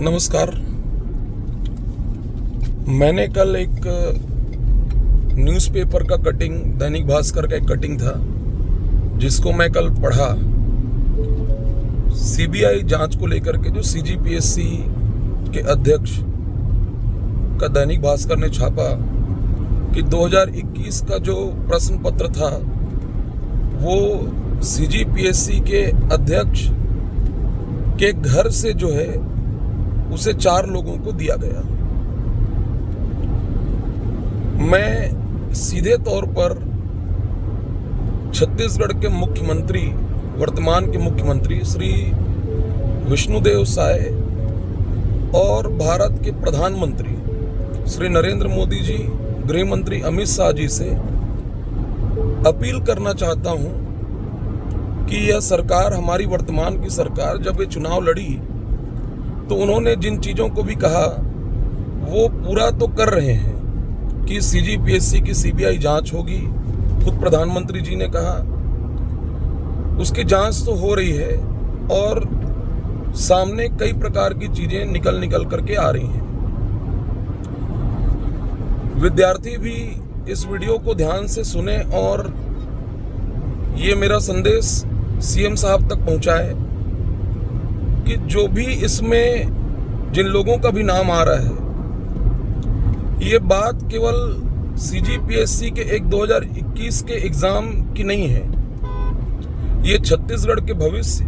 नमस्कार। मैंने कल एक न्यूज़पेपर का कटिंग, दैनिक भास्कर का एक कटिंग था जिसको मैं कल पढ़ा। सीबीआई जांच को लेकर के जो सीजीपीएससी के अध्यक्ष का दैनिक भास्कर ने छापा कि 2021 का जो प्रश्न पत्र था वो सीजीपीएससी के अध्यक्ष के घर से जो है उसे 4 लोगों को दिया गया। मैं सीधे तौर पर छत्तीसगढ़ के मुख्यमंत्री, वर्तमान के मुख्यमंत्री श्री विष्णुदेव साय और भारत के प्रधानमंत्री श्री नरेंद्र मोदी जी, गृह मंत्री अमित शाह जी से अपील करना चाहता हूं कि यह सरकार, हमारी वर्तमान की सरकार, जब ये चुनाव लड़ी तो उन्होंने जिन चीज़ों को भी कहा वो पूरा तो कर रहे हैं कि सीजीपीएससी की सीबीआई जांच होगी। खुद प्रधानमंत्री जी ने कहा उसकी जांच तो हो रही है और सामने कई प्रकार की चीज़ें निकल करके आ रही हैं। विद्यार्थी भी इस वीडियो को ध्यान से सुने और ये मेरा संदेश सीएम साहब तक पहुंचाए कि जो भी इसमें जिन लोगों का भी नाम आ रहा है, ये बात केवल सीजीपीएससी के एक 2021 के एग्जाम की नहीं है। ये छत्तीसगढ़ के भविष्य,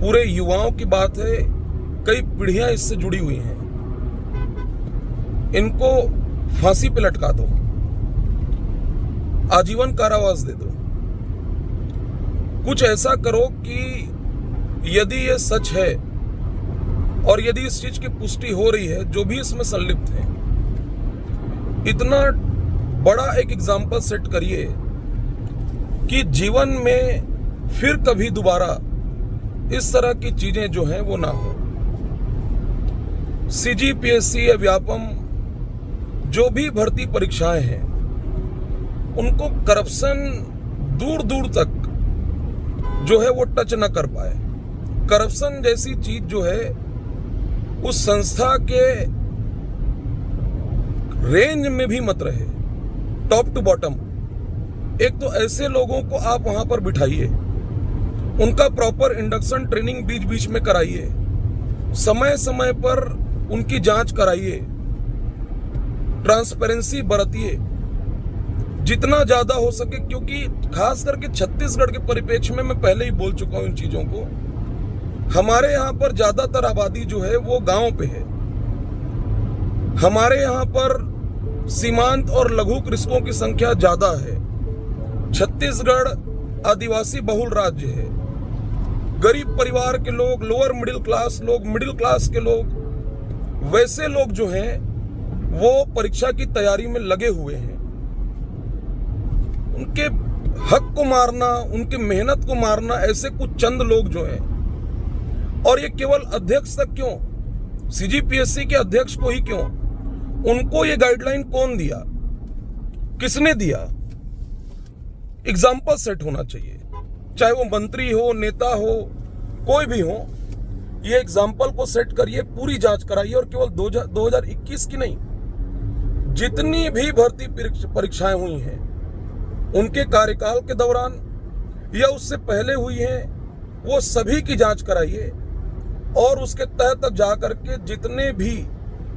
पूरे युवाओं की बात है। कई पीढ़ियां इससे जुड़ी हुई हैं। इनको फांसी पे लटका दो, आजीवन कारावास दे दो। कुछ ऐसा करो कि यदि ये सच है और यदि इस चीज की पुष्टि हो रही है, जो भी इसमें संलिप्त है, इतना बड़ा एक एग्जाम्पल सेट करिए कि जीवन में फिर कभी दोबारा इस तरह की चीजें जो हैं वो ना हो। सीजीपीएससी या व्यापम जो भी भर्ती परीक्षाएं हैं, उनको करप्शन दूर दूर तक जो है वो टच न कर पाए। करप्शन जैसी चीज जो है उस संस्था के रेंज में भी मत रहे, टॉप टू बॉटम। एक तो ऐसे लोगों को आप वहां पर बिठाइए, उनका प्रॉपर इंडक्शन ट्रेनिंग बीच बीच में कराइए, समय समय पर उनकी जांच कराइए, ट्रांसपेरेंसी बरतिए जितना ज्यादा हो सके। क्योंकि खास करके छत्तीसगढ़ के परिप्रेक्ष्य में मैं पहले ही बोल चुका हूं इन चीजों को। हमारे यहाँ पर ज्यादातर आबादी जो है वो गांव पे है। हमारे यहाँ पर सीमांत और लघु कृषकों की संख्या ज्यादा है। छत्तीसगढ़ आदिवासी बहुल राज्य है। गरीब परिवार के लोग, लोअर मिडिल क्लास लोग, मिडिल क्लास के लोग, वैसे लोग जो हैं वो परीक्षा की तैयारी में लगे हुए हैं। उनके हक को मारना, उनके मेहनत को मारना ऐसे कुछ चंद लोग जो हैं, और ये केवल अध्यक्ष तक क्यों, सीजीपीएससी के अध्यक्ष को ही क्यों, उनको ये गाइडलाइन कौन दिया, किसने दिया? एग्जाम्पल सेट होना चाहिए, चाहे वो मंत्री हो, नेता हो, कोई भी हो। ये एग्जाम्पल को सेट करिए, पूरी जांच कराइए। और केवल 2021 की नहीं, जितनी भी भर्ती परीक्षाएं हुई हैं उनके कार्यकाल के दौरान या उससे पहले हुई हैं, वो सभी की जांच कराइए और उसके तहत जाकर के जितने भी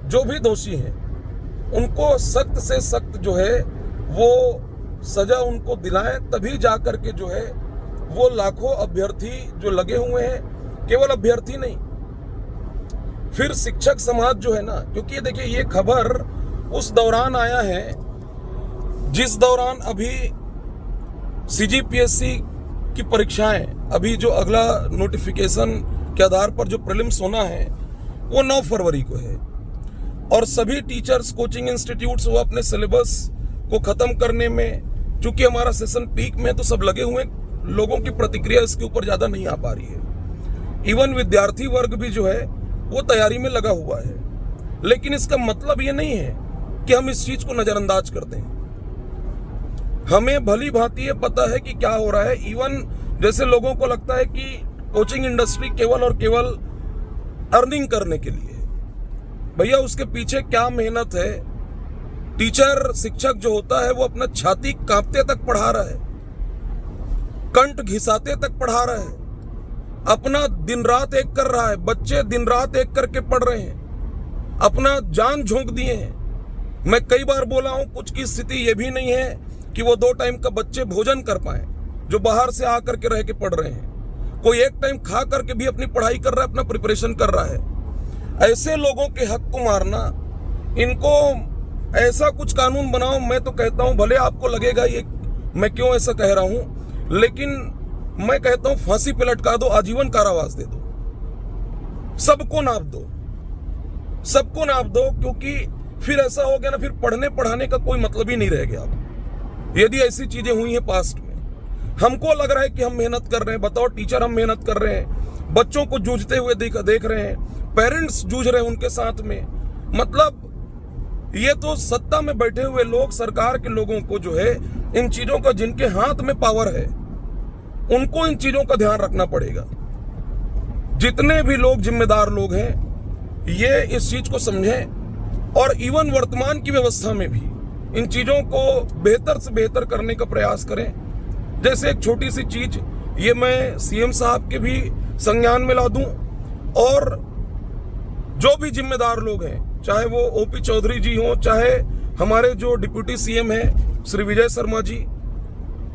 जो भी दोषी हैं उनको सख्त से सख्त जो है वो सजा उनको दिलाएं। तभी जाकर के जो है वो लाखों अभ्यर्थी जो लगे हुए हैं, केवल अभ्यर्थी नहीं, फिर शिक्षक समाज जो है ना, क्योंकि देखिए ये खबर उस दौरान आया है जिस दौरान अभी सीजीपीएससी की परीक्षाएं, अभी जो अगला नोटिफिकेशन के आधार पर जो प्रीलिम्स होना है वो 9 फरवरी को है। और सभी टीचर्स, कोचिंग इंस्टीट्यूट्स वो अपने सिलेबस को खत्म करने में, चूंकि हमारा सेशन पीक में तो सब लगे हुए, लोगों की प्रतिक्रिया इसके ऊपर ज्यादा नहीं आ पा रही है। इवन विद्यार्थी वर्ग भी जो है वो तैयारी में लगा हुआ है। लेकिन इसका मतलब ये नहीं है कि हम इस चीज को नजरअंदाज कर दें। हमें भली भांति ये पता है कि क्या हो रहा है। इवन जैसे लोगों को लगता है कि कोचिंग इंडस्ट्री केवल और केवल अर्निंग करने के लिए। भैया उसके पीछे क्या मेहनत है। टीचर शिक्षक जो होता है वो अपना छाती कांपते तक पढ़ा रहा है, कंठ घिसाते तक पढ़ा रहा है, अपना दिन रात एक कर रहा है। बच्चे दिन रात एक करके पढ़ रहे हैं, अपना जान झोंक दिए हैं। मैं कई बार बोला हूं, कुछ की स्थिति ये भी नहीं है कि वो 2 टाइम का बच्चे भोजन कर पाए, जो बाहर से आकर के रह के पढ़ रहे हैं। कोई एक टाइम खा करके भी अपनी पढ़ाई कर रहा है, अपना प्रिपरेशन कर रहा है। ऐसे लोगों के हक को मारना, इनको ऐसा कुछ कानून बनाओ। मैं तो कहता हूं, भले आपको लगेगा ये मैं क्यों ऐसा कह रहा हूं, लेकिन मैं कहता हूं फांसी पे लटका दो, आजीवन कारावास दे दो, सबको नाप दो, सबको नाप दो। क्योंकि फिर ऐसा हो गया ना, फिर पढ़ने पढ़ाने का कोई मतलब ही नहीं रह गया। यदि ऐसी चीजें हुई हैं पास्ट में, हमको लग रहा है कि हम मेहनत कर रहे हैं, बताओ टीचर हम मेहनत कर रहे हैं, बच्चों को जूझते हुए देख रहे हैं, पेरेंट्स जूझ रहे हैं उनके साथ में। मतलब ये तो सत्ता में बैठे हुए लोग, सरकार के लोगों को जो है इन चीजों का, जिनके हाथ में पावर है, उनको इन चीजों का ध्यान रखना पड़ेगा। जितने भी लोग जिम्मेदार लोग हैं, ये इस चीज को समझें और इवन वर्तमान की व्यवस्था में भी इन चीजों को बेहतर से बेहतर करने का प्रयास करें। जैसे एक छोटी सी चीज, ये मैं सीएम साहब के भी संज्ञान में ला दूं, और जो भी जिम्मेदार लोग हैं, चाहे वो ओपी चौधरी जी हों, चाहे हमारे जो डिप्यूटी सीएम हैं श्री विजय शर्मा जी,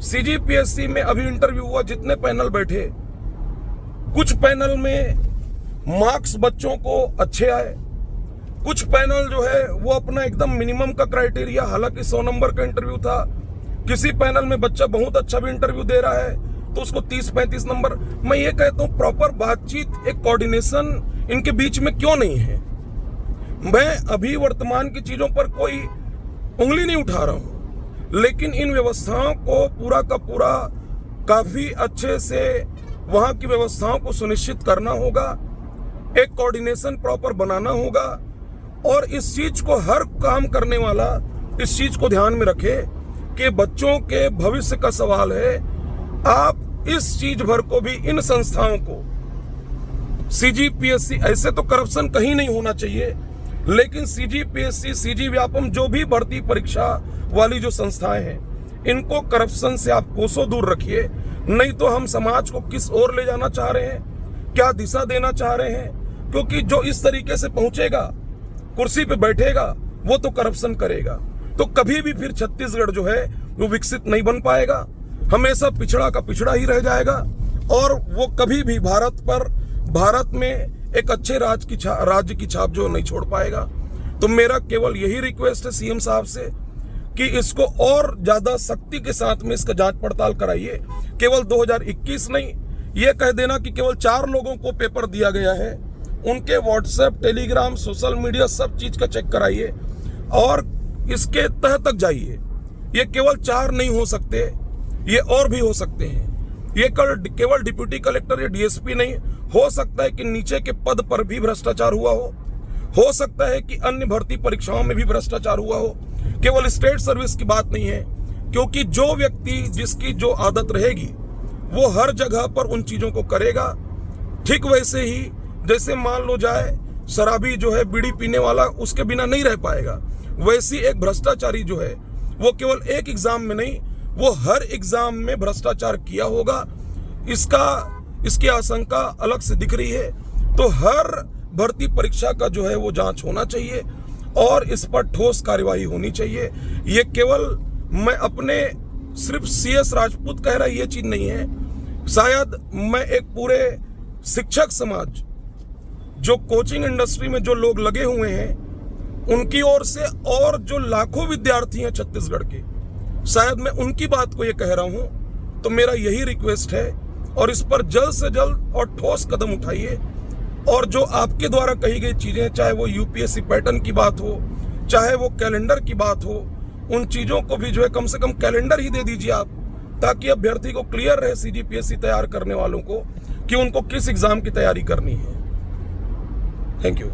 सीजीपीएससी में अभी इंटरव्यू हुआ, जितने पैनल बैठे, कुछ पैनल में मार्क्स बच्चों को अच्छे आए, कुछ पैनल जो है वो अपना एकदम मिनिमम का क्राइटेरिया, हालांकि 100 नंबर का इंटरव्यू था, किसी पैनल में बच्चा बहुत अच्छा भी इंटरव्यू दे रहा है तो उसको 30-35 नंबर। मैं ये कहता हूं, प्रॉपर बातचीत, एक कोऑर्डिनेशन इनके बीच में क्यों नहीं है। मैं अभी वर्तमान की चीजों पर कोई उंगली नहीं उठा रहा हूं, लेकिन इन व्यवस्थाओं को पूरा का पूरा काफी अच्छे से वहां की व्यवस्थाओं को सुनिश्चित करना होगा, एक कोऑर्डिनेशन प्रॉपर बनाना होगा, और इस चीज को हर काम करने वाला इस चीज को ध्यान में रखे कि बच्चों के भविष्य का सवाल है। आप इस चीज भर को भी, इन संस्थाओं को, सीजीपीएससी, ऐसे तो करप्शन कहीं नहीं होना चाहिए, लेकिन सीजीपीएससी, सीजी व्यापम, जो भी भर्ती परीक्षा वाली जो संस्थाएं हैं, इनको करप्शन से आप कोसों दूर रखिए। नहीं तो हम समाज को किस ओर ले जाना चाह रहे हैं, क्या दिशा देना चाह रहे हैं, क्योंकि जो इस तरीके से पहुंचेगा, कुर्सी पे बैठेगा, वो तो करप्शन करेगा, तो कभी भी फिर छत्तीसगढ़ जो है वो विकसित नहीं बन पाएगा, हमेशा पिछड़ा का पिछड़ा ही रह जाएगा, और वो कभी भी भारत में एक अच्छे राज्य की छाप जो नहीं छोड़ पाएगा। तो मेरा केवल यही रिक्वेस्ट है सीएम साहब से कि इसको और ज्यादा सख्ती के साथ में इसका जांच पड़ताल कराइए। केवल 2021 नहीं, ये कह देना कि केवल 4 लोगों को पेपर दिया गया है, उनके व्हाट्सएप, टेलीग्राम, सोशल मीडिया, सब चीज का चेक कराइए और इसके तह तक जाइए। ये केवल 4 नहीं हो सकते, ये और भी हो सकते हैं। ये केवल डिप्यूटी कलेक्टर या डीएसपी नहीं, हो सकता है कि नीचे के पद पर भी भ्रष्टाचार हुआ हो सकता है कि अन्य भर्ती परीक्षाओं में भी भ्रष्टाचार हुआ हो। केवल स्टेट सर्विस की बात नहीं है, क्योंकि जो व्यक्ति, जिसकी जो आदत रहेगी, वो हर जगह पर उन चीजों को करेगा। ठीक वैसे ही जैसे मान लो जाए शराबी जो है, बीड़ी पीने वाला, उसके बिना नहीं रह पाएगा, वैसी एक भ्रष्टाचारी जो है वो केवल एक एग्जाम में नहीं, वो हर एग्जाम में भ्रष्टाचार किया होगा, इसकी आशंका अलग से दिख रही है। तो हर भर्ती परीक्षा का जो है वो जांच होना चाहिए और इस पर ठोस कार्यवाही होनी चाहिए। ये केवल मैं अपने सिर्फ सीएस राजपूत कह रहा, ये चीज नहीं है, शायद मैं एक पूरे शिक्षक समाज, जो कोचिंग इंडस्ट्री में जो लोग लगे हुए हैं, उनकी ओर से, और जो लाखों विद्यार्थी हैं छत्तीसगढ़ के, शायद मैं उनकी बात को ये कह रहा हूं। तो मेरा यही रिक्वेस्ट है, और इस पर जल्द से जल्द और ठोस कदम उठाइए। और जो आपके द्वारा कही गई चीजें, चाहे वो यूपीएससी पैटर्न की बात हो, चाहे वो कैलेंडर की बात हो, उन चीजों को भी जो है कम से कम कैलेंडर ही दे दीजिए आप, ताकि अभ्यर्थी को क्लियर रहे, सीजीपीएससी तैयार करने वालों को, कि उनको किस एग्जाम की तैयारी करनी है। Thank you.